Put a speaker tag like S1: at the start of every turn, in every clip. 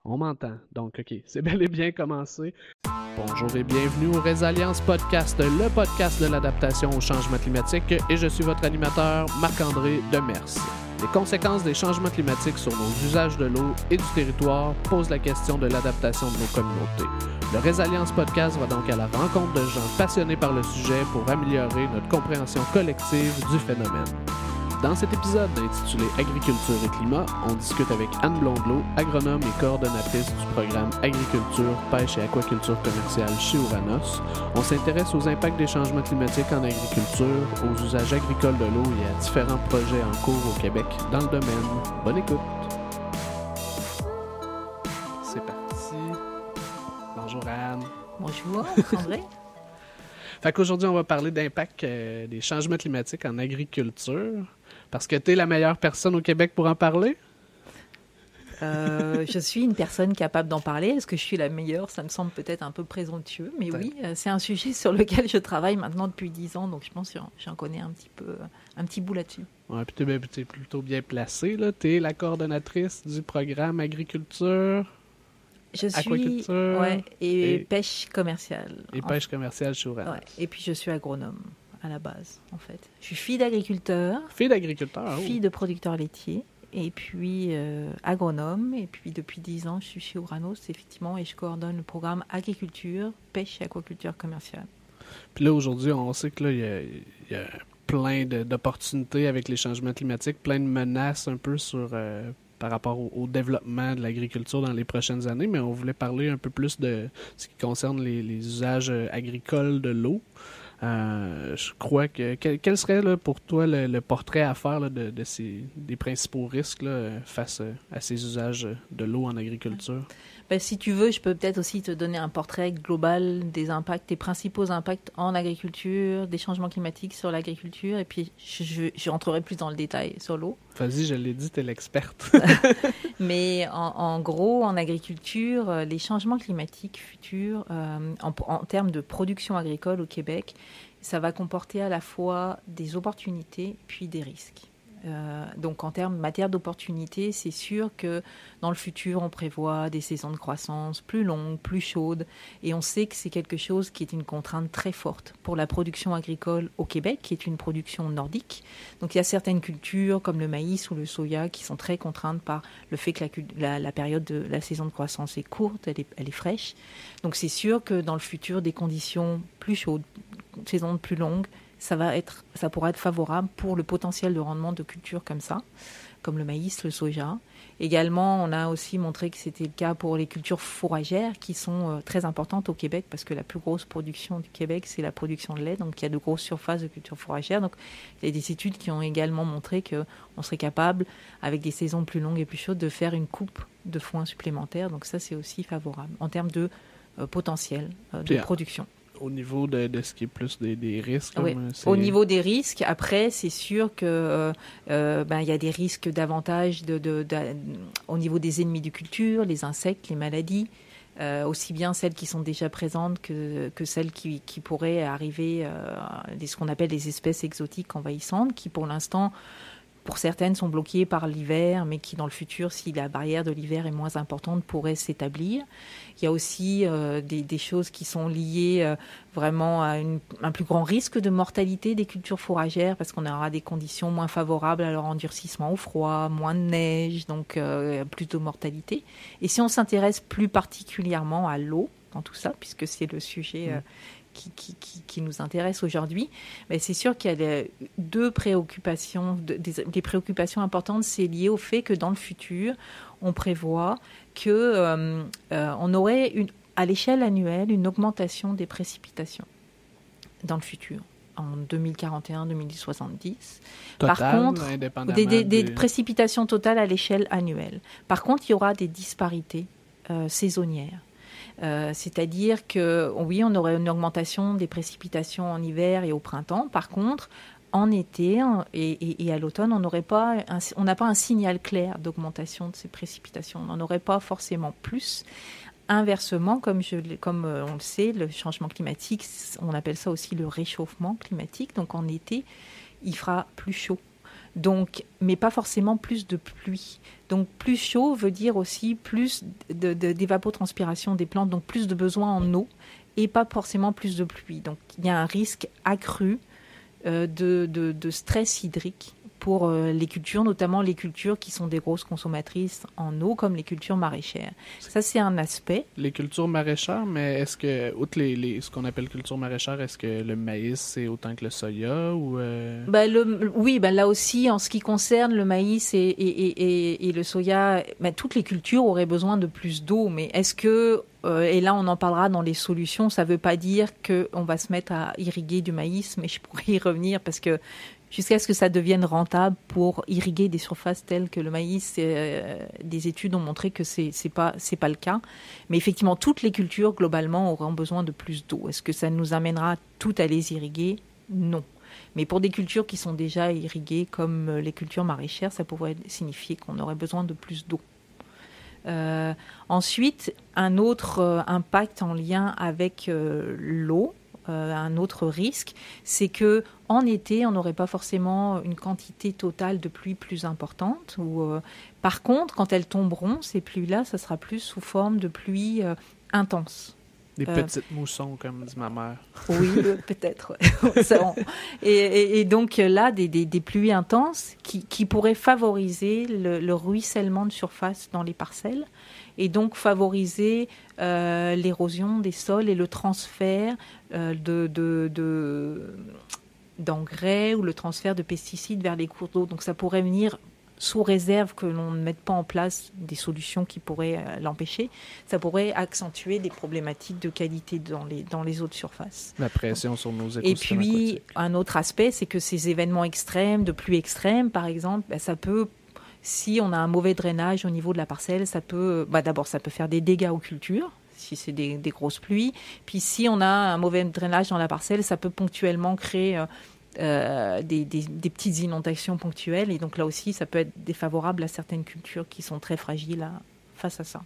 S1: On m'entend, donc ok, c'est bel et bien commencé. Bonjour et bienvenue au Résilience Podcast, le podcast de l'adaptation au changement climatique, et je suis votre animateur Marc-André Demers. Les conséquences des changements climatiques sur nos usages de l'eau et du territoire posent la question de l'adaptation de nos communautés. Le Résilience Podcast va donc à la rencontre de gens passionnés par le sujet pour améliorer notre compréhension collective du phénomène. Dans cet épisode intitulé Agriculture et climat, on discute avec Anne Blondelot, agronome et coordonnatrice du programme Agriculture, pêche et aquaculture commerciale chez Ouranos. On s'intéresse aux impacts des changements climatiques en agriculture, aux usages agricoles de l'eau et à différents projets en cours au Québec dans le domaine. Bonne écoute! C'est parti. Bonjour Anne.
S2: Bonjour André.
S1: Fait qu'aujourd'hui, on va parler d'impact des changements climatiques en agriculture. Parce que tu es la meilleure personne au Québec pour en parler?
S2: Je suis une personne capable d'en parler. Est-ce que je suis la meilleure? Ça me semble peut-être un peu présomptueux. Mais oui, c'est un sujet sur lequel je travaille maintenant depuis 10 ans. Donc je pense que j'en connais un petit bout là-dessus.
S1: Ouais, puis tu es plutôt bien placée. Tu es la coordonnatrice du programme Agriculture.
S2: Je suis
S1: aquaculture
S2: et pêche commerciale.
S1: Et pêche commerciale chez Ouranos.
S2: Ouais, et puis je suis agronome à la base, en fait. Je suis fille d'agriculteur.
S1: Fille d'agriculteur, oh.
S2: Fille de producteur laitier. Et puis agronome. Et puis depuis 10 ans, je suis chez Ouranos, effectivement, et je coordonne le programme Agriculture, pêche et aquaculture commerciale.
S1: Puis là, aujourd'hui, on sait que là, il y a plein d'opportunités avec les changements climatiques, plein de menaces un peu sur... par rapport au développement de l'agriculture dans les prochaines années, mais on voulait parler un peu plus de ce qui concerne les usages agricoles de l'eau. Je crois que... Quel serait là, pour toi le portrait à faire là, des principaux risques là, face à ces usages de l'eau en agriculture?
S2: Ben, si tu veux, je peux peut-être aussi te donner un portrait global des impacts, des principaux impacts en agriculture, des changements climatiques sur l'agriculture, et puis je rentrerai plus dans le détail sur l'eau.
S1: Vas-y, je l'ai dit, t'es l'experte.
S2: Mais en gros, en agriculture, les changements climatiques futurs, en termes de production agricole au Québec, ça va comporter à la fois des opportunités puis des risques. Donc en matière d'opportunités, c'est sûr que dans le futur, on prévoit des saisons de croissance plus longues, plus chaudes, et on sait que c'est quelque chose qui est une contrainte très forte pour la production agricole au Québec, qui est une production nordique. Donc il y a certaines cultures, comme le maïs ou le soja, qui sont très contraintes par le fait que la période de la saison de croissance est courte, elle est fraîche. Donc c'est sûr que dans le futur, des conditions plus chaudes, saisons plus longues, ça pourra être favorable pour le potentiel de rendement de cultures comme ça, comme le maïs, le soja. Également, on a aussi montré que c'était le cas pour les cultures fourragères qui sont très importantes au Québec parce que la plus grosse production du Québec, c'est la production de lait. Donc, il y a de grosses surfaces de cultures fourragères. Donc, il y a des études qui ont également montré qu'on serait capable, avec des saisons plus longues et plus chaudes, de faire une coupe de foin supplémentaire. Donc, ça, c'est aussi favorable en termes de potentiel de production.
S1: Au niveau de ce qui est plus des risques.
S2: Oui. Au niveau des risques, après, c'est sûr que y a des risques davantage au niveau des ennemis de culture, les insectes, les maladies, aussi bien celles qui sont déjà présentes que celles qui pourraient arriver, ce qu'on appelle les espèces exotiques envahissantes, qui pour l'instant, pour certaines, sont bloquées par l'hiver, mais qui dans le futur, si la barrière de l'hiver est moins importante, pourraient s'établir. Il y a aussi des choses qui sont liées vraiment à un plus grand risque de mortalité des cultures fourragères, parce qu'on aura des conditions moins favorables à leur endurcissement au froid, moins de neige, donc plus de mortalité. Et si on s'intéresse plus particulièrement à l'eau dans tout ça, puisque c'est le sujet... qui nous intéresse aujourd'hui, mais c'est sûr qu'il y a deux préoccupations, des préoccupations importantes, c'est lié au fait que dans le futur, on prévoit que on aurait à l'échelle annuelle une augmentation des précipitations dans le futur, en 2041-2070.
S1: Par
S2: contre, des précipitations totales à l'échelle annuelle. Par contre, il y aura des disparités saisonnières. C'est-à-dire que, oui, on aurait une augmentation des précipitations en hiver et au printemps. Par contre, en été et à l'automne, on n'a pas un signal clair d'augmentation de ces précipitations. On n'en aurait pas forcément plus. Inversement, comme on le sait, le changement climatique, on appelle ça aussi le réchauffement climatique. Donc en été, il fera plus chaud. Donc, mais pas forcément plus de pluie. Donc plus chaud veut dire aussi plus d'évapotranspiration des plantes, donc plus de besoin en eau et pas forcément plus de pluie. Donc il y a un risque accru de stress hydrique pour les cultures, notamment les cultures qui sont des grosses consommatrices en eau, comme les cultures maraîchères. Ça, c'est un aspect.
S1: Les cultures maraîchères, mais est-ce que, outre ce qu'on appelle culture maraîchère, est-ce que le maïs, c'est autant que le soya ou
S2: Oui, là aussi, en ce qui concerne le maïs et le soya, toutes les cultures auraient besoin de plus d'eau, mais est-ce que et là, on en parlera dans les solutions. Ça ne veut pas dire qu'on va se mettre à irriguer du maïs, mais je pourrais y revenir parce que jusqu'à ce que ça devienne rentable pour irriguer des surfaces telles que le maïs, des études ont montré que c'est pas le cas. Mais effectivement, toutes les cultures, globalement, auront besoin de plus d'eau. Est-ce que ça nous amènera toutes à les irriguer ? Non. Mais pour des cultures qui sont déjà irriguées, comme les cultures maraîchères, ça pourrait signifier qu'on aurait besoin de plus d'eau. Ensuite, un autre impact en lien avec l'eau, un autre risque, c'est que en été, on n'aurait pas forcément une quantité totale de pluie plus importante. Par contre, quand elles tomberont, ces pluies-là, ça sera plus sous forme de pluie intense.
S1: Des petites moussons, comme dit ma mère.
S2: Oui, peut-être. Et donc là, des pluies intenses qui pourraient favoriser le ruissellement de surface dans les parcelles et donc favoriser l'érosion des sols et le transfert d'engrais ou le transfert de pesticides vers les cours d'eau. Donc ça pourrait venir sous réserve que l'on ne mette pas en place des solutions qui pourraient l'empêcher, ça pourrait accentuer des problématiques de qualité dans les eaux de surface.
S1: La pression sur nos écosystèmes.
S2: Et puis,
S1: aquatiques.
S2: Un autre aspect, c'est que ces événements extrêmes, de pluie extrême, par exemple, ça peut, si on a un mauvais drainage au niveau de la parcelle, ça peut, d'abord, ça peut faire des dégâts aux cultures, si c'est des grosses pluies. Puis si on a un mauvais drainage dans la parcelle, ça peut ponctuellement créer des petites inondations ponctuelles. Et donc là aussi, ça peut être défavorable à certaines cultures qui sont très fragiles face à ça.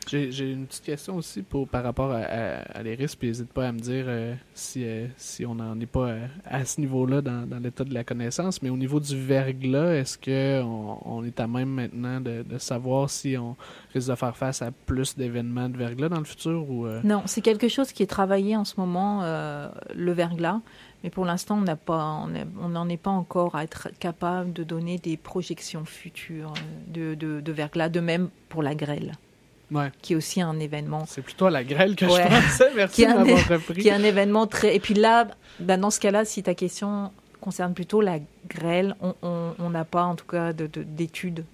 S1: J'ai une petite question aussi par rapport à les risques, puis n'hésite pas à me dire si on n'en est pas à ce niveau-là dans l'état de la connaissance, mais au niveau du verglas, est-ce qu'on est à même maintenant de savoir si on risque de faire face à plus d'événements de verglas dans le futur?
S2: Non, c'est quelque chose qui est travaillé en ce moment, le verglas, mais pour l'instant, on n'en est pas encore à être capable de donner des projections futures de verglas, de même pour la grêle.
S1: Ouais.
S2: Qui est aussi un événement.
S1: C'est plutôt à la grêle que je pensais. Merci de m'avoir repris.
S2: Qui est un événement très... Et puis là, dans ce cas-là, si ta question concerne plutôt la grêle, on n'a pas en tout cas d'études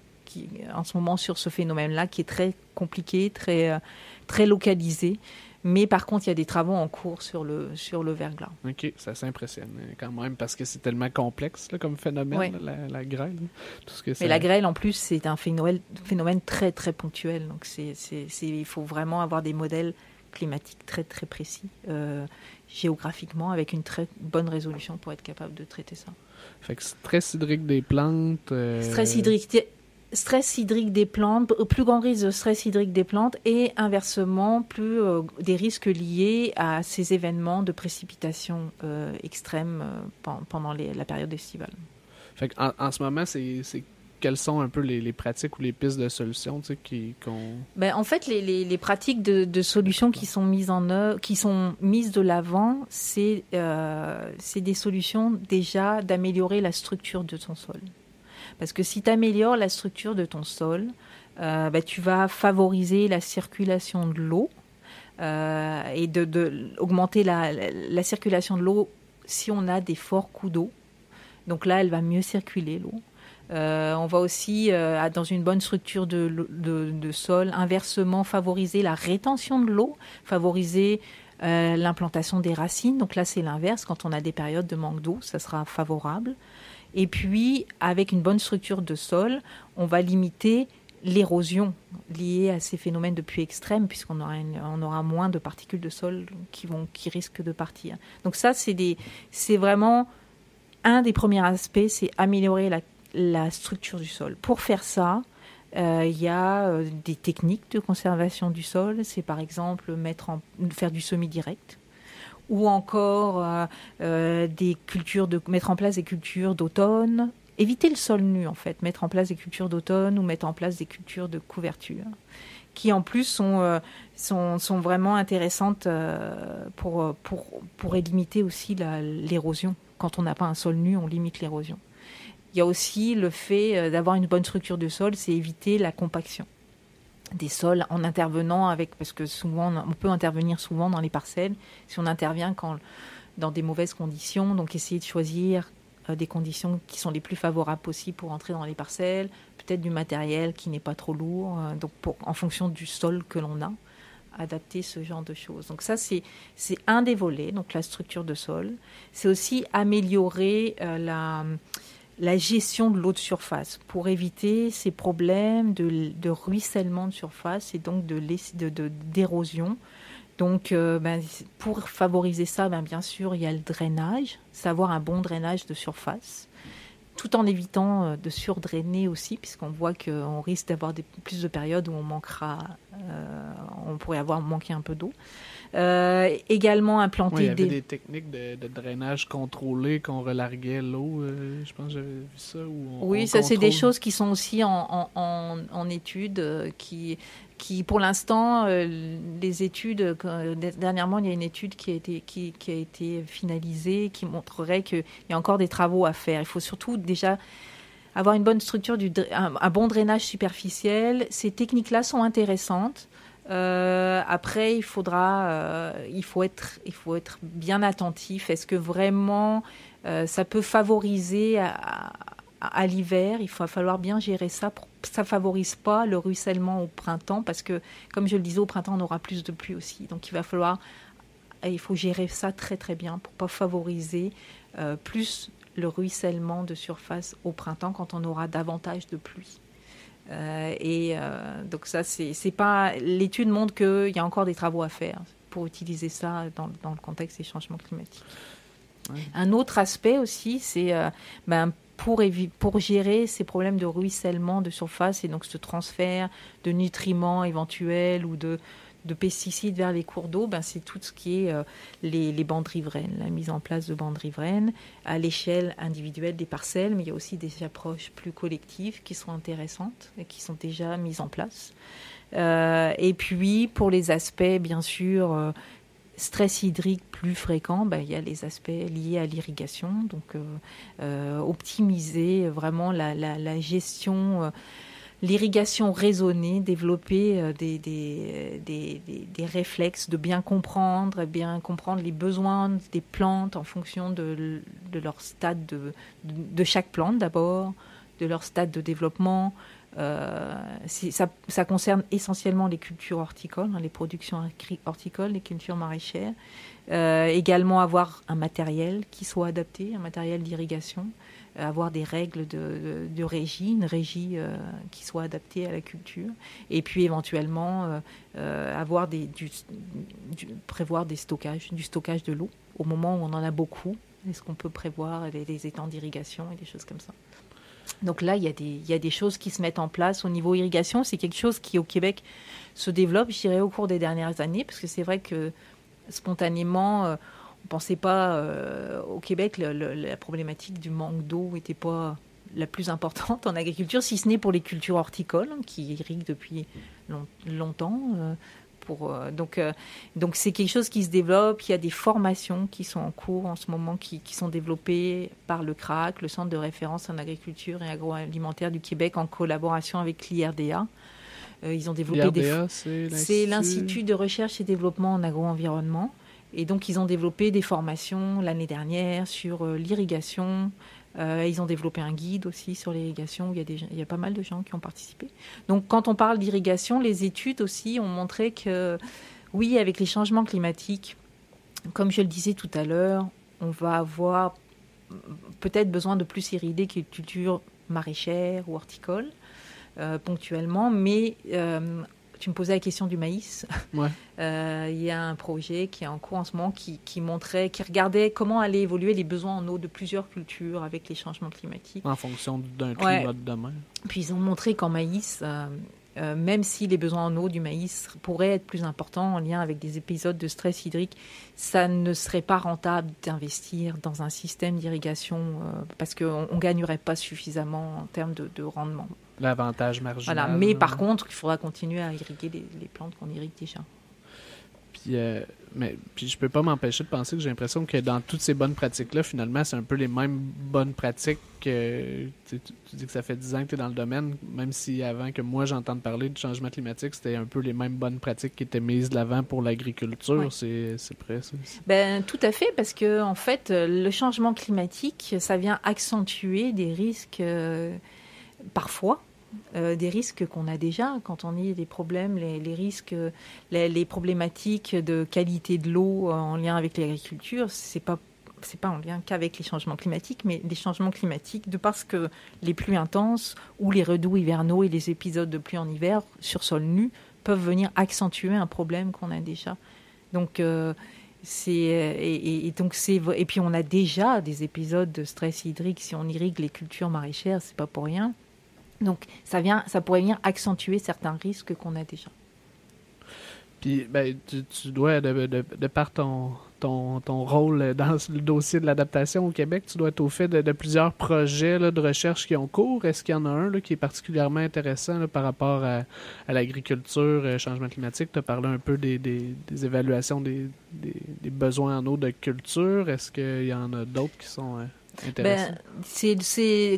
S2: en ce moment sur ce phénomène-là, qui est très compliqué, très localisé. Mais par contre, il y a des travaux en cours sur le verglas.
S1: OK, ça s'impressionne quand même, parce que c'est tellement complexe là, comme phénomène,
S2: ouais.
S1: la grêle. Tout ce que
S2: Mais la grêle, en plus, c'est un phénomène très, très ponctuel. Donc, il faut vraiment avoir des modèles climatiques très, très précis, géographiquement, avec une très bonne résolution pour être capable de traiter ça.
S1: Fait que stress hydrique des plantes...
S2: Stress hydrique des plantes, plus grand risque de stress hydrique des plantes et inversement, des risques liés à ces événements de précipitation extrêmes pendant la période estivale.
S1: Fait en ce moment, quelles sont un peu les pratiques ou les pistes de solutions qu'on...
S2: En fait, les pratiques de solutions qui sont mises en œuvre, qui sont mises de l'avant, c'est des solutions déjà d'améliorer la structure de ton sol. Parce que si tu améliores la structure de ton sol, tu vas favoriser la circulation de l'eau et augmenter la circulation de l'eau si on a des forts coups d'eau. Donc là, elle va mieux circuler, l'eau. On va aussi, dans une bonne structure de sol, inversement favoriser la rétention de l'eau, favoriser l'implantation des racines. Donc là, c'est l'inverse. Quand on a des périodes de manque d'eau, ça sera favorable. Et puis, avec une bonne structure de sol, on va limiter l'érosion liée à ces phénomènes de pluie extrême, puisqu'on aura moins de particules de sol qui risquent de partir. Donc ça, c'est vraiment un des premiers aspects, c'est améliorer la structure du sol. Pour faire ça, il y a des techniques de conservation du sol. C'est par exemple faire du semi-direct, ou encore mettre en place des cultures d'automne éviter le sol nu, en fait, mettre en place des cultures d'automne ou mettre en place des cultures de couverture, qui en plus sont vraiment intéressantes pour limiter aussi l'érosion. Quand on n'a pas un sol nu, on limite l'érosion. Il y a aussi le fait d'avoir une bonne structure de sol, c'est éviter la compaction des sols en intervenant parce que souvent, on peut intervenir souvent dans les parcelles, si on intervient dans des mauvaises conditions, donc essayer de choisir des conditions qui sont les plus favorables possibles pour entrer dans les parcelles, peut-être du matériel qui n'est pas trop lourd, donc en fonction du sol que l'on a, adapter ce genre de choses. Donc ça, c'est un des volets, donc la structure de sol. C'est aussi améliorer la gestion de l'eau de surface pour éviter ces problèmes de ruissellement de surface et donc d'érosion. Donc, pour favoriser ça, bien sûr, il y a le drainage, savoir un bon drainage de surface, tout en évitant de surdrainer aussi, puisqu'on voit qu'on risque d'avoir plus de périodes où on pourrait manquer un peu d'eau. Également implanter
S1: il y avait des techniques de drainage contrôlé, qu'on relarguait l'eau, je pense que j'avais vu ça.
S2: Oui, ça c'est des choses qui sont aussi en études, qui pour l'instant, les études, dernièrement il y a une étude qui a été finalisée, qui montrerait qu'il y a encore des travaux à faire. Il faut surtout déjà avoir une bonne structure, un bon drainage superficiel. Ces techniques-là sont intéressantes. Après, il faut être bien attentif. Est-ce que vraiment ça peut favoriser à l'hiver? Il va falloir bien gérer ça pour que ça ne favorise pas le ruissellement au printemps, parce que, comme je le disais, au printemps, on aura plus de pluie aussi. Donc, il faut gérer ça très, très bien pour ne pas favoriser plus le ruissellement de surface au printemps quand on aura davantage de pluie. Donc ça, c'est pas. L'étude montre qu'il y a encore des travaux à faire pour utiliser ça dans le contexte des changements climatiques. Oui. Un autre aspect aussi, c'est pour gérer ces problèmes de ruissellement de surface et donc ce transfert de nutriments éventuels ou de pesticides vers les cours d'eau, c'est tout ce qui est les bandes riveraines, la mise en place de bandes riveraines à l'échelle individuelle des parcelles, mais il y a aussi des approches plus collectives qui sont intéressantes et qui sont déjà mises en place. Et puis, pour les aspects, bien sûr, stress hydrique plus fréquent, il y a les aspects liés à l'irrigation, donc optimiser vraiment la gestion... L'irrigation raisonnée, développer des réflexes de bien comprendre les besoins des plantes en fonction de leur stade de chaque plante d'abord, de leur stade de développement. Ça concerne essentiellement les cultures horticoles, les productions horticoles, les cultures maraîchères. Également avoir un matériel qui soit adapté, un matériel d'irrigation. Avoir des règles de régie, une régie qui soit adaptée à la culture, et puis éventuellement prévoir du stockage de l'eau au moment où on en a beaucoup. Est-ce qu'on peut prévoir des étangs d'irrigation et des choses comme ça? Donc là, il y a des choses qui se mettent en place au niveau irrigation. C'est quelque chose qui, au Québec, se développe, je dirais, au cours des dernières années, parce que c'est vrai que spontanément... on ne pensait pas au Québec, la problématique du manque d'eau n'était pas la plus importante en agriculture, si ce n'est pour les cultures horticoles qui irriguent depuis longtemps. Donc c'est quelque chose qui se développe. Il y a des formations qui sont en cours en ce moment, qui sont développées par le CRAC, le Centre de référence en agriculture et agroalimentaire du Québec, en collaboration avec l'IRDA. Ils ont développé c'est l'Institut de recherche et développement en agro-environnement. Et donc, ils ont développé des formations l'année dernière sur l'irrigation. Ils ont développé un guide aussi sur l'irrigation où il y a pas mal de gens qui ont participé. Donc, quand on parle d'irrigation, les études aussi ont montré que, oui, avec les changements climatiques, comme je le disais tout à l'heure, on va avoir peut-être besoin de plus irriguer que les cultures maraîchères ou horticoles, ponctuellement, mais... tu me posais la question du maïs.
S1: Ouais.
S2: Il y a un projet qui est en cours en ce moment qui regardait comment allaient évoluer les besoins en eau de plusieurs cultures avec les changements climatiques.
S1: En fonction d'un climat de demain.
S2: Puis ils ont montré qu'en maïs, même si les besoins en eau du maïs pourraient être plus importants en lien avec des épisodes de stress hydrique, ça ne serait pas rentable d'investir dans un système d'irrigation parce qu'on ne gagnerait pas suffisamment en termes de rendement.
S1: L'avantage marginal.
S2: Voilà. Mais par contre, il faudra continuer à irriguer les plantes qu'on irrigue déjà.
S1: Puis je peux pas m'empêcher de penser que j'ai l'impression que dans toutes ces bonnes pratiques-là, finalement, c'est un peu les mêmes bonnes pratiques que... Tu dis que ça fait 10 ans que tu es dans le domaine, même si avant que moi j'entende parler de changement climatique, c'était un peu les mêmes bonnes pratiques qui étaient mises de l'avant pour l'agriculture.
S2: Ouais.
S1: C'est prêt, ça?
S2: Tout à fait, parce que en fait, le changement climatique, ça vient accentuer des risques, parfois, des risques qu'on a déjà quand on a des problèmes, les risques, les problématiques de qualité de l'eau en lien avec l'agriculture, c'est pas en lien qu'avec les changements climatiques, mais les changements climatiques, de parce que les pluies intenses ou les redoux hivernaux et les épisodes de pluie en hiver sur sol nu peuvent venir accentuer un problème qu'on a déjà. Donc et puis on a déjà des épisodes de stress hydrique si on irrigue les cultures maraîchères, c'est pas pour rien. Donc, ça pourrait venir accentuer certains risques qu'on a déjà.
S1: Puis, tu dois, de par ton rôle dans le dossier de l'adaptation au Québec, tu dois être au fait de plusieurs projets là, de recherche qui ont cours. Est-ce qu'il y en a un là, qui est particulièrement intéressant là, par rapport à l'agriculture, changement climatique? Tu as parlé un peu des évaluations des besoins en eau de culture. Est-ce qu'il y en a d'autres qui sont...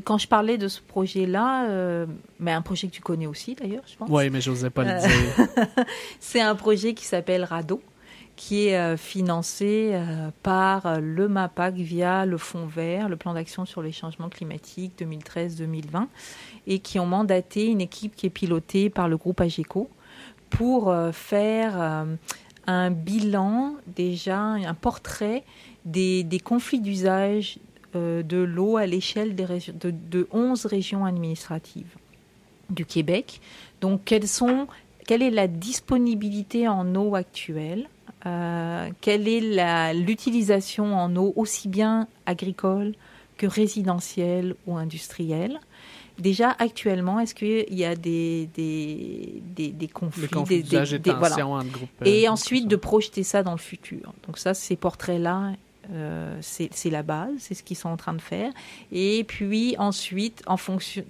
S2: quand je parlais de ce projet-là, mais un projet que tu connais aussi d'ailleurs, je pense.
S1: Oui, mais je n'osais pas le dire.
S2: C'est un projet qui s'appelle RADO, qui est financé par le MAPAC via le Fonds vert, le plan d'action sur les changements climatiques 2013-2020, et qui ont mandaté une équipe qui est pilotée par le groupe AGECO pour faire un bilan, déjà un portrait des conflits d'usage de l'eau à l'échelle de 11 régions administratives du Québec. Donc, quelle est la disponibilité en eau actuelle? Quelle est l'utilisation en eau aussi bien agricole que résidentielle ou industrielle? Déjà, actuellement, est-ce qu'il y a des conflits,
S1: d'usage et tensions entre groupes?
S2: Et ensuite, de projeter ça dans le futur. Donc ça, ces portraits-là, c'est la base, c'est ce qu'ils sont en train de faire. Et puis ensuite, en fonction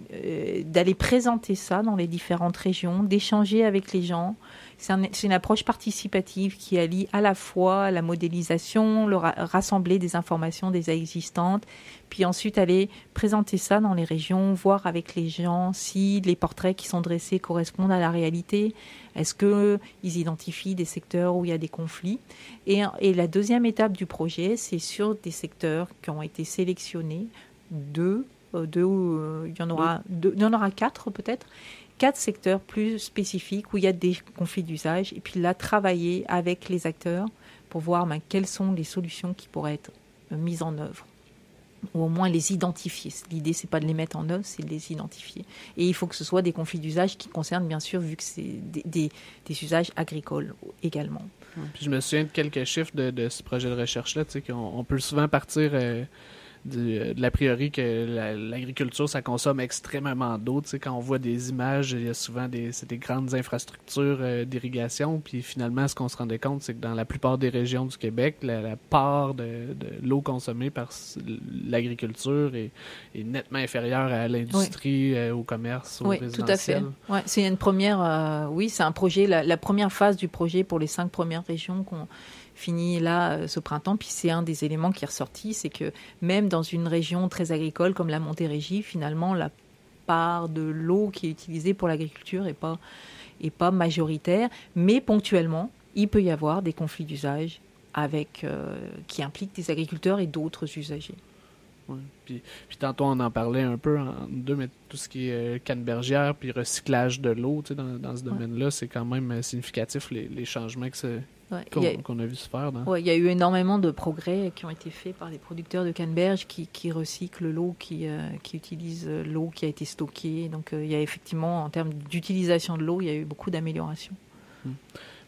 S2: d'aller présenter ça dans les différentes régions, d'échanger avec les gens. C'est une approche participative qui allie à la fois la modélisation, rassembler des informations déjà existantes, puis ensuite aller présenter ça dans les régions, voir avec les gens si les portraits qui sont dressés correspondent à la réalité. Est-ce qu'ils identifient des secteurs où il y a des conflits? Et la deuxième étape du projet, c'est sur des secteurs qui ont été sélectionnés, il y en aura 4 peut-être, 4 secteurs plus spécifiques où il y a des conflits d'usage, et puis là, travailler avec les acteurs pour voir quelles sont les solutions qui pourraient être mises en œuvre, ou au moins les identifier. L'idée, c'est pas de les mettre en œuvre, c'est de les identifier. Et il faut que ce soit des conflits d'usage qui concernent, bien sûr, vu que c'est des usages agricoles également.
S1: Puis je me souviens de quelques chiffres de ce projet de recherche-là, tu sais, qu'on peut souvent partir... de l'a priori que l'agriculture, ça consomme extrêmement d'eau. Tu sais, quand on voit des images, il y a souvent des grandes infrastructures d'irrigation. Puis finalement, ce qu'on se rendait compte, c'est que dans la plupart des régions du Québec, la part de l'eau consommée par l'agriculture est nettement inférieure à l'industrie, au commerce, au résidentiel. Tout à fait.
S2: Ouais, c'est une première... c'est un projet, la première phase du projet pour les 5 premières régions qu'on fini là ce printemps. Puis c'est un des éléments qui est ressorti, c'est que même dans une région très agricole comme la Montérégie, finalement, la part de l'eau qui est utilisée pour l'agriculture est pas majoritaire, mais ponctuellement, il peut y avoir des conflits d'usage qui impliquent des agriculteurs et d'autres usagers.
S1: Ouais. Puis tantôt, on en parlait un peu en deux, mais tout ce qui est cannebergière puis recyclage de l'eau, tu sais, dans ce domaine-là, c'est quand même significatif, les changements qu'on a vu se faire.
S2: Il y a eu énormément de progrès qui ont été faits par les producteurs de canneberge qui recyclent l'eau, qui utilisent l'eau qui a été stockée. Donc, il y a effectivement, en termes d'utilisation de l'eau, il y a eu beaucoup d'améliorations.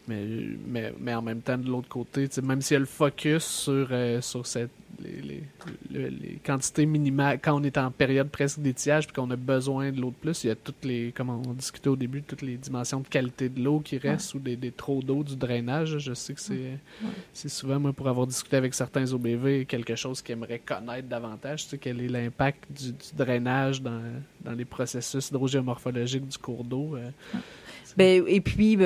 S1: Mais en même temps, de l'autre côté, même s'il y a le focus sur les quantités minimales, quand on est en période presque d'étiage puis qu'on a besoin de l'eau de plus, il y a toutes les, comme on discutait au début, toutes les dimensions de qualité de l'eau qui restent ou des trop d'eau, du drainage. Je sais que c'est souvent, moi, pour avoir discuté avec certains OBV, quelque chose qu'ils aimeraient connaître davantage. Tu sais, quel est l'impact du drainage dans les processus hydrogéomorphologiques du cours d'eau.
S2: Et puis,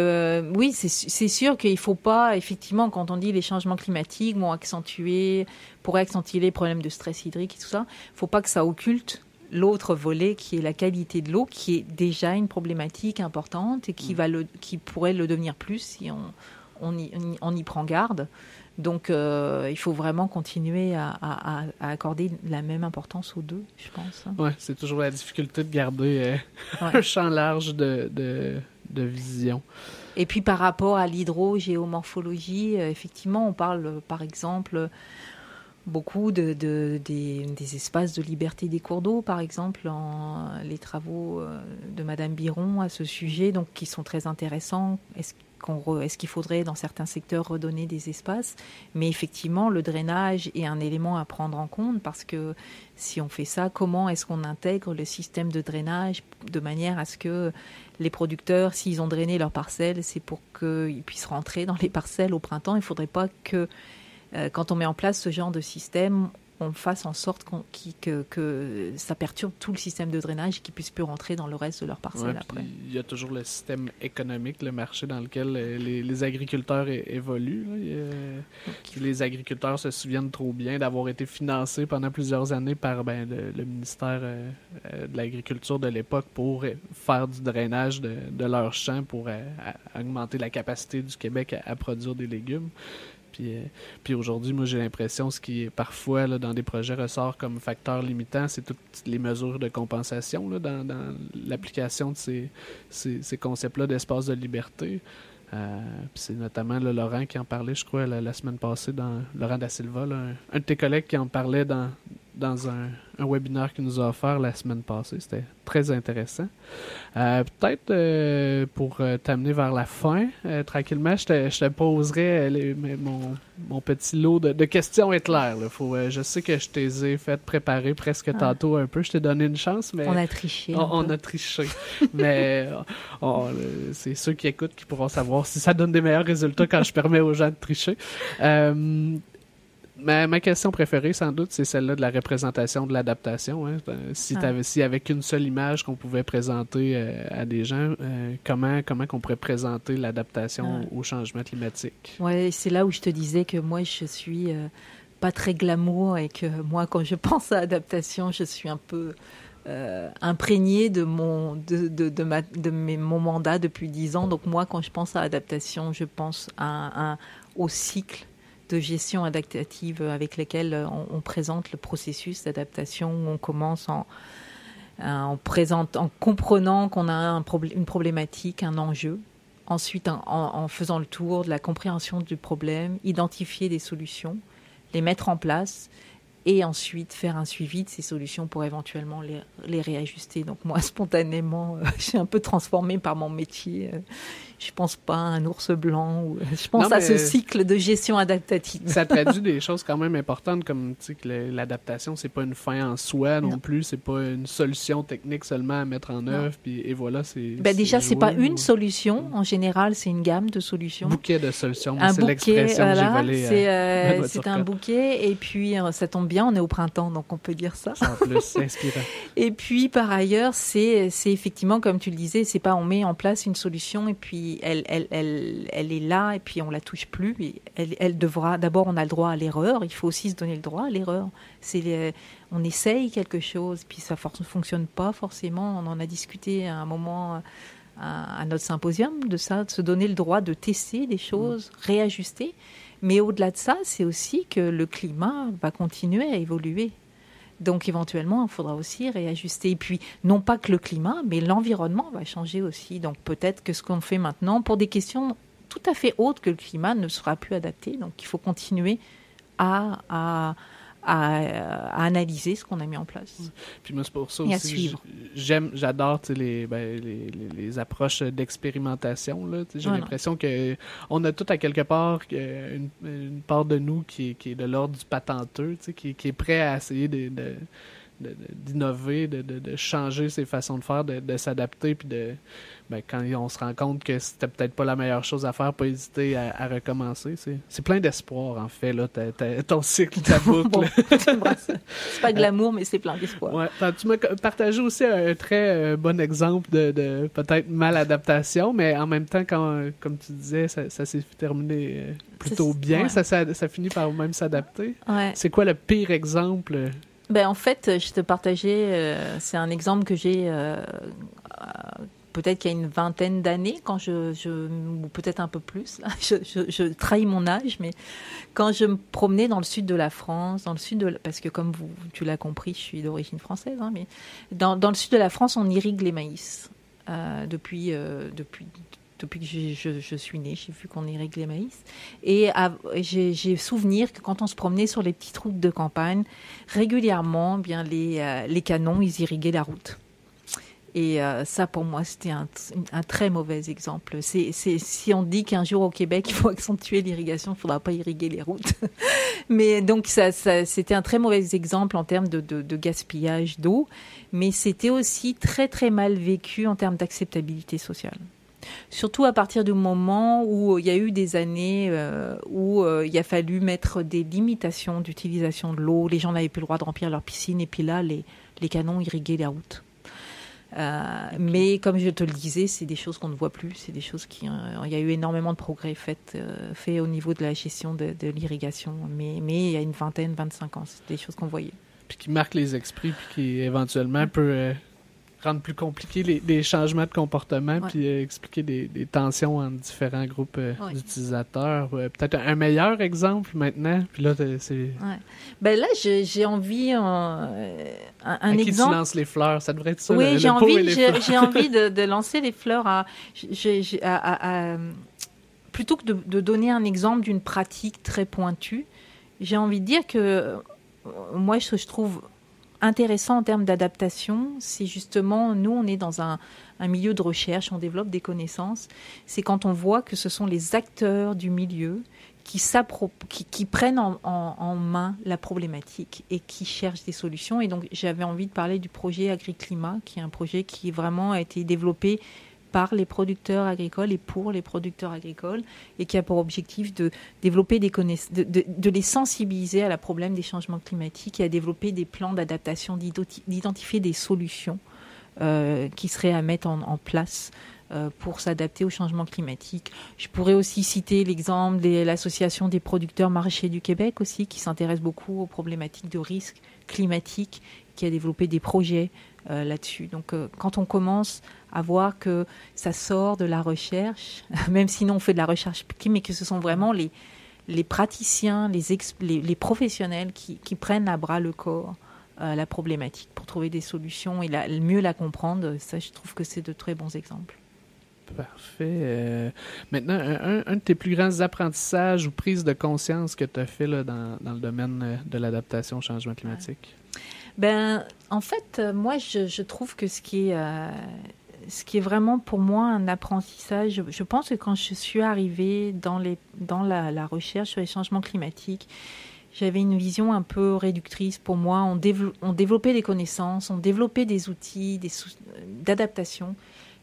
S2: oui, c'est sûr qu'il ne faut pas, effectivement, quand on dit les changements climatiques pourraient accentuer les problèmes de stress hydrique et tout ça, il ne faut pas que ça occulte l'autre volet qui est la qualité de l'eau, qui est déjà une problématique importante et qui pourrait le devenir plus si on y prend garde. Donc, il faut vraiment continuer à accorder la même importance aux deux, je pense.
S1: Oui, c'est toujours la difficulté de garder un champ large de vision.
S2: Et puis, par rapport à l'hydrogéomorphologie, effectivement, on parle, par exemple, beaucoup des espaces de liberté des cours d'eau, par exemple, les travaux de Madame Biron à ce sujet, donc, qui sont très intéressants. Est-ce qu'il faudrait, dans certains secteurs, redonner des espaces? Mais effectivement, le drainage est un élément à prendre en compte parce que si on fait ça, comment est-ce qu'on intègre le système de drainage de manière à ce que les producteurs, s'ils ont drainé leurs parcelles, c'est pour qu'ils puissent rentrer dans les parcelles au printemps. Il ne faudrait pas que, quand on met en place ce genre de système, on fasse en sorte que ça perturbe tout le système de drainage et qu'ils ne puissent plus rentrer dans le reste de leur parcelle après.
S1: Il y a toujours le système économique, le marché dans lequel les agriculteurs évoluent. Les agriculteurs se souviennent trop bien d'avoir été financés pendant plusieurs années par le ministère de l'Agriculture de l'époque pour faire du drainage de leurs champs pour augmenter la capacité du Québec à produire des légumes. Puis aujourd'hui, moi, j'ai l'impression, ce qui est parfois, là, dans des projets ressort comme facteur limitant, c'est toutes les mesures de compensation là, dans l'application de ces concepts-là d'espace de liberté. Puis c'est notamment là, Laurent qui en parlait, je crois, la semaine passée, Laurent Da Silva, là, un de tes collègues qui en parlait dans un webinaire qu'il nous a offert la semaine passée. C'était très intéressant. Peut-être pour t'amener vers la fin, tranquillement, je te poserai mon petit lot de questions éclairs. Là. Je sais que je t'ai fait préparer presque tantôt un peu. Je t'ai donné une chance, mais...
S2: On a triché.
S1: On a triché. Mais c'est ceux qui écoutent qui pourront savoir si ça donne des meilleurs résultats quand je permets aux gens de tricher. Ma question préférée, sans doute, c'est celle-là de la représentation de l'adaptation. Hein. Si avec une seule image qu'on pouvait présenter à des gens, comment qu'on pourrait présenter l'adaptation au changement climatique?
S2: Oui, c'est là où je te disais que moi, je suis pas très glamour et que moi, quand je pense à adaptation, je suis un peu imprégnée de mon mandat depuis 10 ans. Donc moi, quand je pense à adaptation, je pense au cycle de gestion adaptative avec lesquels on présente le processus d'adaptation, où on commence en comprenant qu'on a une problématique, un enjeu. Ensuite, en faisant le tour de la compréhension du problème, identifier des solutions, les mettre en place et ensuite faire un suivi de ces solutions pour éventuellement les réajuster. Donc moi, spontanément, je suis un peu transformée par mon métier. Je pense pas à un ours blanc. Je pense à ce cycle de gestion adaptative.
S1: Ça traduit des choses quand même importantes, comme que l'adaptation, c'est pas une fin en soi non plus. C'est pas une solution technique seulement à mettre en œuvre. Et voilà,
S2: déjà, c'est pas une solution. En général, c'est une gamme de solutions.
S1: Bouquet de solutions. C'est l'expression que j'ai volée.
S2: C'est un bouquet. Et puis, ça tombe bien, on est au printemps, donc on peut dire ça.
S1: En plus, c'est inspirant.
S2: Et puis, par ailleurs, c'est effectivement, comme tu le disais, c'est pas on met en place une solution et puis elle est là et puis on la touche plus. Elle devra. D'abord, on a le droit à l'erreur. Il faut aussi se donner le droit à l'erreur. On essaye quelque chose, puis ça ne fonctionne pas forcément. On en a discuté à un moment à notre symposium de ça, de se donner le droit de tester des choses, réajuster. Mais au-delà de ça, c'est aussi que le climat va continuer à évoluer. Donc, éventuellement, il faudra aussi réajuster. Et puis, non pas que le climat, mais l'environnement va changer aussi. Donc, peut-être que ce qu'on fait maintenant, pour des questions tout à fait autres que le climat, ne sera plus adapté. Donc, il faut continuer à à analyser ce qu'on a mis en place.
S1: Puis moi, c'est pour ça
S2: Et à
S1: aussi
S2: suivre.
S1: j'adore les approches d'expérimentation. Là. J'ai l'impression qu'on a tout à quelque part une part de nous qui est de l'ordre du patenteux, qui est prêt à essayer d'innover, de changer ses façons de faire, de s'adapter, puis quand on se rend compte que c'était peut-être pas la meilleure chose à faire, pas hésiter à recommencer. C'est plein d'espoir, en fait, là, ton cycle, ta boucle.
S2: Bon, c'est pas glamour, mais c'est plein d'espoir.
S1: Ouais. Tu m'as partagé aussi un très bon exemple de peut-être maladaptation, mais en même temps, comme tu disais, ça s'est terminé plutôt bien. Ouais. Ça finit par même s'adapter.
S2: Ouais.
S1: C'est quoi le pire exemple?
S2: En fait, je te partageais, c'est un exemple que j'ai peut-être qu'il y a une vingtaine d'années, quand ou peut-être un peu plus, là, je trahis mon âge, mais quand je me promenais dans le sud de la France, parce que comme tu l'as compris, je suis d'origine française, hein, mais dans le sud de la France, on irrigue les maïs depuis que je suis née, j'ai vu qu'on irrigue les maïs. Et j'ai souvenir que quand on se promenait sur les petites routes de campagne, régulièrement, les canons, ils irriguaient la route. Et ça, pour moi, c'était un très mauvais exemple. Si on dit qu'un jour au Québec, il faut accentuer l'irrigation, il ne faudra pas irriguer les routes. Mais donc, c'était un très mauvais exemple en termes de gaspillage d'eau. Mais c'était aussi très, très mal vécu en termes d'acceptabilité sociale. Surtout à partir du moment où il y a eu des années où il a fallu mettre des limitations d'utilisation de l'eau. Les gens n'avaient plus le droit de remplir leur piscine. Et puis là, les canons irriguaient les routes. Mais comme je te le disais, c'est des choses qu'on ne voit plus. C'est des choses il y a eu énormément de progrès faits au niveau de la gestion de l'irrigation. Mais il y a une 25 ans, c'est des choses qu'on voyait.
S1: Puis qui marquent les esprits, puis qui éventuellement peut rendre plus compliqué les changements de comportement, puis expliquer des tensions entre différents groupes d'utilisateurs. Peut-être un meilleur exemple maintenant, puis là, c'est...
S2: Ouais. Là, j'ai envie... un
S1: à qui
S2: exemple...
S1: tu lances les fleurs? Ça devrait être ça,
S2: oui,
S1: le
S2: j'ai envie de lancer les fleurs plutôt que de donner un exemple d'une pratique très pointue, j'ai envie de dire que moi, je trouve intéressant en termes d'adaptation, c'est justement, nous, on est dans un milieu de recherche, on développe des connaissances, c'est quand on voit que ce sont les acteurs du milieu qui prennent en main la problématique et qui cherchent des solutions. Et donc, j'avais envie de parler du projet Agri-Climat, qui est un projet qui vraiment a été développé par les producteurs agricoles et pour les producteurs agricoles, et qui a pour objectif de développer des connaissances, de les sensibiliser à la problème des changements climatiques et à développer des plans d'adaptation, d'identifier des solutions qui seraient à mettre en place pour s'adapter au changement climatique. Je pourrais aussi citer l'exemple de l'Association des producteurs maraîchers du Québec aussi, qui s'intéresse beaucoup aux problématiques de risques climatiques, qui a développé des projets là-dessus. Donc, quand on commence à voir que ça sort de la recherche, même si nous on fait de la recherche, mais que ce sont vraiment les praticiens, les professionnels qui prennent à bras le corps la problématique pour trouver des solutions et mieux la comprendre, ça, je trouve que c'est de très bons exemples.
S1: Parfait. Maintenant, un de tes plus grands apprentissages ou prises de conscience que tu as fait là, dans le domaine de l'adaptation au changement climatique?
S2: En fait, moi, je trouve que ce qui est vraiment pour moi un apprentissage, je pense que quand je suis arrivée dans la recherche sur les changements climatiques, j'avais une vision un peu réductrice pour moi. On développait des connaissances, on développait des outils d'adaptation,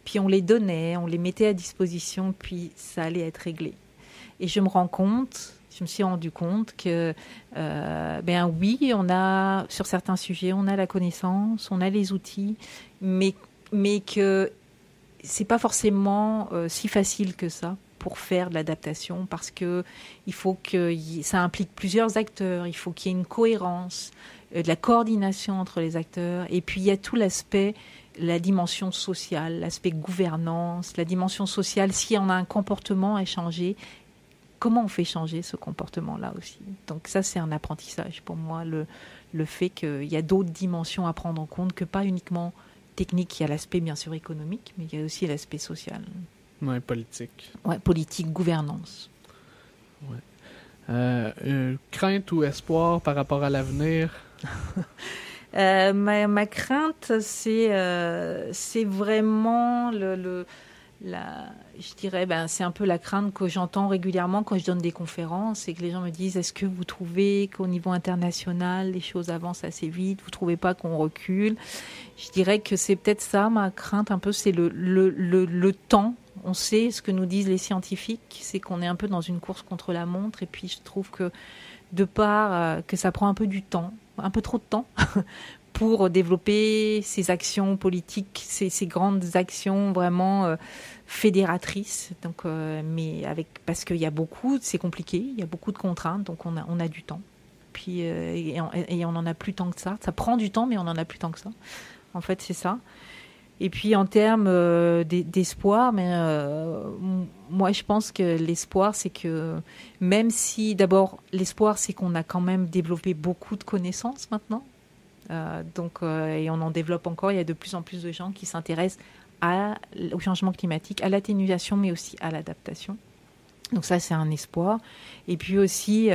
S2: puis on les donnait, on les mettait à disposition, puis ça allait être réglé. Et je me suis rendu compte que, oui, sur certains sujets, on a la connaissance, on a les outils, mais que c'est pas forcément si facile que ça pour faire de l'adaptation, parce que il faut que ça implique plusieurs acteurs, il faut qu'il y ait une cohérence, de la coordination entre les acteurs, et puis il y a tout l'aspect, la dimension sociale, l'aspect gouvernance, la dimension sociale, si on a un comportement à changer, comment on fait changer ce comportement-là aussi. Donc ça, c'est un apprentissage pour moi, le fait qu'il y a d'autres dimensions à prendre en compte, que pas uniquement technique. Il y a l'aspect bien sûr économique, mais il y a aussi l'aspect social.
S1: Oui, politique.
S2: Oui, politique, gouvernance.
S1: Ouais. Crainte ou espoir par rapport à l'avenir?
S2: Ma crainte, c'est vraiment je dirais, c'est un peu la crainte que j'entends régulièrement quand je donne des conférences, et que les gens me disent, est-ce que vous trouvez qu'au niveau international, les choses avancent assez vite? Vous trouvez pas qu'on recule? Je dirais que c'est peut-être ça, ma crainte un peu, c'est le temps. On sait ce que nous disent les scientifiques, c'est qu'on est un peu dans une course contre la montre, et puis je trouve que de part que ça prend un peu du temps, un peu trop de temps, pour développer ces actions politiques, ces grandes actions vraiment fédératrices. Donc, parce qu'il y a c'est compliqué, il y a beaucoup de contraintes, donc on a du temps. Puis, et on n'en a plus tant que ça. Ça prend du temps, mais on n'en a plus tant que ça. En fait, c'est ça. Et puis, en termes d'espoir, moi, je pense que l'espoir, c'est que même si, d'abord, l'espoir, c'est qu'on a quand même développé beaucoup de connaissances maintenant. Et on en développe encore. Il y a de plus en plus de gens qui s'intéressent au changement climatique, à l'atténuation, mais aussi à l'adaptation. Donc ça, c'est un espoir. Et puis aussi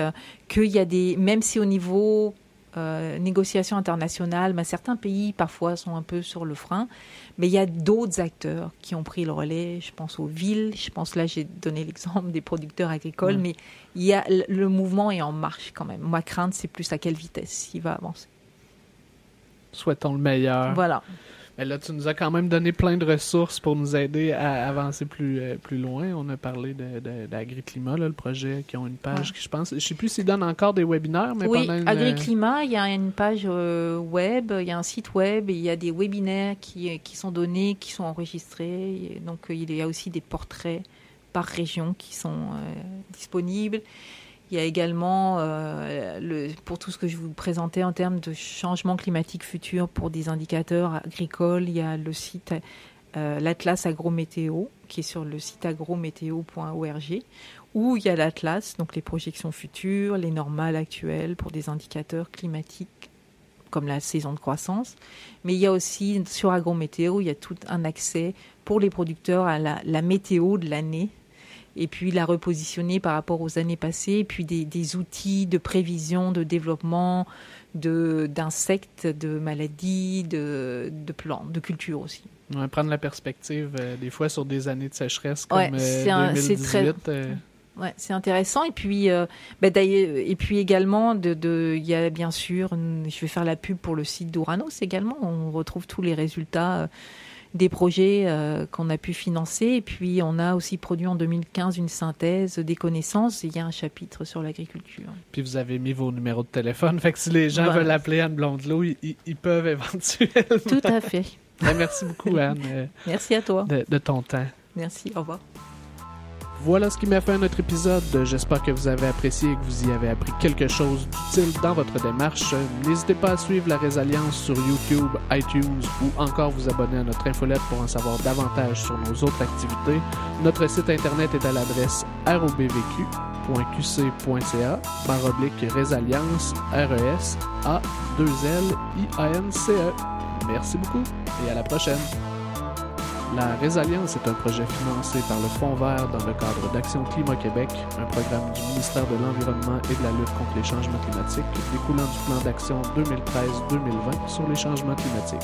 S2: qu'il y a même si au niveau négociation internationale, certains pays parfois sont un peu sur le frein, mais il y a d'autres acteurs qui ont pris le relais. Je pense aux villes, là j'ai donné l'exemple des producteurs agricoles, mais le mouvement est en marche quand même. Ma crainte, c'est plus à quelle vitesse il va avancer.
S1: Souhaitons le meilleur.
S2: Voilà.
S1: Mais là, tu nous as quand même donné plein de ressources pour nous aider à avancer plus loin. On a parlé d'Agri-Climat, le projet qui ont une page qui, je pense, je ne sais plus s'ils donnent encore des webinaires. Mais
S2: oui, Agri-Climat, il y a une page web, il y a un site web, et il y a des webinaires qui sont donnés, qui sont enregistrés. Donc, il y a aussi des portraits par région qui sont disponibles. Il y a également, pour tout ce que je vous présentais en termes de changement climatique futur pour des indicateurs agricoles, il y a le site, l'Atlas Agrométéo, qui est sur le site agrométéo.org, où il y a l'Atlas, donc les projections futures, les normales actuelles pour des indicateurs climatiques, comme la saison de croissance. Mais il y a aussi, sur Agrométéo, il y a tout un accès pour les producteurs à la météo de l'année, et puis la repositionner par rapport aux années passées, et puis des outils de prévision, de développement, d'insectes, de maladies, de plantes, de cultures aussi.
S1: Ouais, prendre la perspective des fois sur des années de sécheresse comme 2018.
S2: C'est intéressant. Et puis, également, il y a bien sûr, je vais faire la pub pour le site d'Ouranos également. On retrouve tous les résultats des projets qu'on a pu financer. Et puis, on a aussi produit en 2015 une synthèse des connaissances. Et il y a un chapitre sur l'agriculture. Puis,
S1: vous avez mis vos numéros de téléphone. Fait que si les gens veulent appeler Anne Blondelot, ils peuvent éventuellement.
S2: Tout à fait.
S1: Merci beaucoup, Anne.
S2: Merci à toi.
S1: De ton temps.
S2: Merci. Au revoir.
S1: Voilà ce qui m'a fait notre épisode. J'espère que vous avez apprécié et que vous y avez appris quelque chose d'utile dans votre démarche. N'hésitez pas à suivre la Résalience sur YouTube, iTunes ou encore vous abonner à notre infolette pour en savoir davantage sur nos autres activités. Notre site internet est à l'adresse robvq.qc.ca/Résalience, RESA2LIANCE. Merci beaucoup et à la prochaine. La Résalience est un projet financé par le Fonds vert dans le cadre d'Action Climat Québec, un programme du ministère de l'Environnement et de la lutte contre les changements climatiques découlant du plan d'action 2013-2020 sur les changements climatiques.